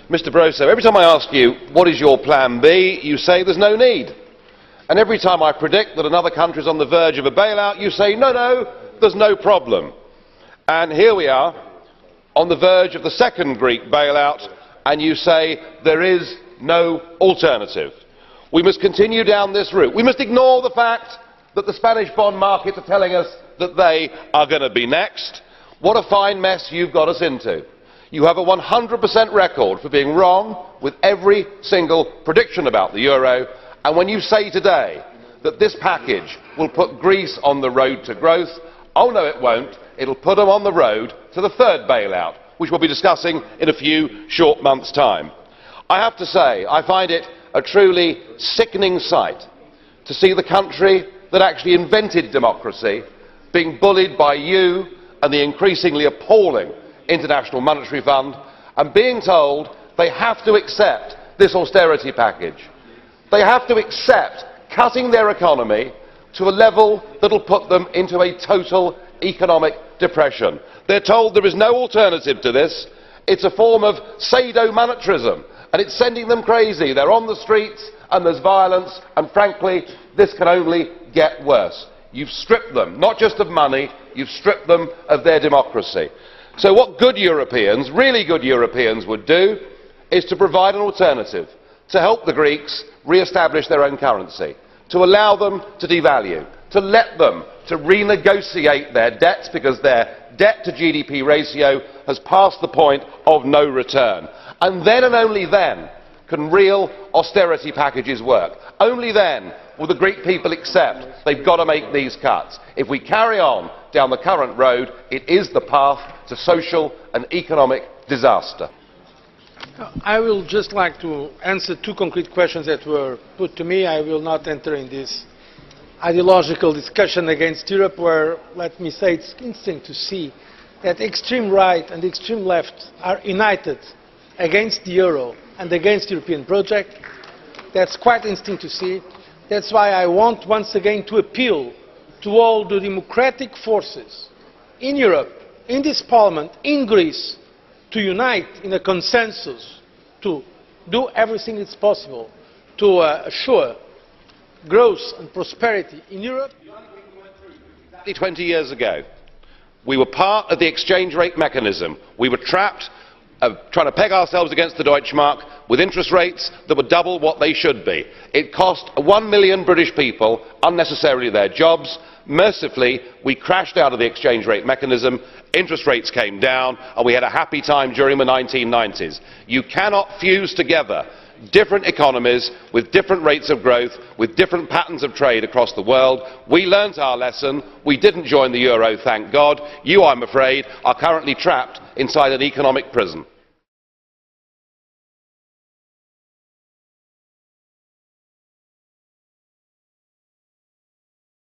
Mr Barroso, every time I ask you, what is your plan B, you say there's no need. And every time I predict that another country is on the verge of a bailout, you say, no, no, there's no problem. And here we are, on the verge of the second Greek bailout, and you say there is no alternative. We must continue down this route. We must ignore the fact that the Spanish bond markets are telling us that they are going to be next. What a fine mess you've got us into. You have a 100% record for being wrong with every single prediction about the euro, and when you say today that this package will put Greece on the road to growth, oh no it won't, it'll put them on the road to the third bailout, which we'll be discussing in a few short months' time. I have to say, I find it a truly sickening sight to see the country that actually invented democracy being bullied by you and the increasingly appalling International Monetary Fund, and being told they have to accept this austerity package. They have to accept cutting their economy to a level that will put them into a total economic depression. They're told there is no alternative to this. It's a form of sadomonetarism, and it's sending them crazy. They're on the streets and there's violence, and frankly, this can only get worse. You've stripped them, not just of money, you've stripped them of their democracy. So what good Europeans, really good Europeans, would do is to provide an alternative, to help the Greeks re-establish their own currency, to allow them to devalue, to let them to renegotiate their debts because their debt to GDP ratio has passed the point of no return. And then and only then can real austerity packages work. Only then will the Greek people accept they've got to make these cuts. If we carry on down the current road, it is the path to social and economic disaster. I will just like to answer two concrete questions that were put to me. I will not enter in this ideological discussion against Europe where, let me say, it's interesting to see that the extreme right and the extreme left are united against the euro and against the European project. That's quite interesting to see. That's why I want once again to appeal to all the democratic forces in Europe, in this Parliament, in Greece, to unite in a consensus to do everything that's possible to assure growth and prosperity in Europe. 20 years ago, we were part of the exchange rate mechanism. We were trapped trying to peg ourselves against the Deutschmark with interest rates that were double what they should be. It cost 1 million British people unnecessarily their jobs. Mercifully, we crashed out of the exchange rate mechanism, interest rates came down, and we had a happy time during the 1990s. You cannot fuse together different economies with different rates of growth, with different patterns of trade across the world. We learnt our lesson. We didn't join the euro, thank God. You, I'm afraid, are currently trapped inside an economic prison.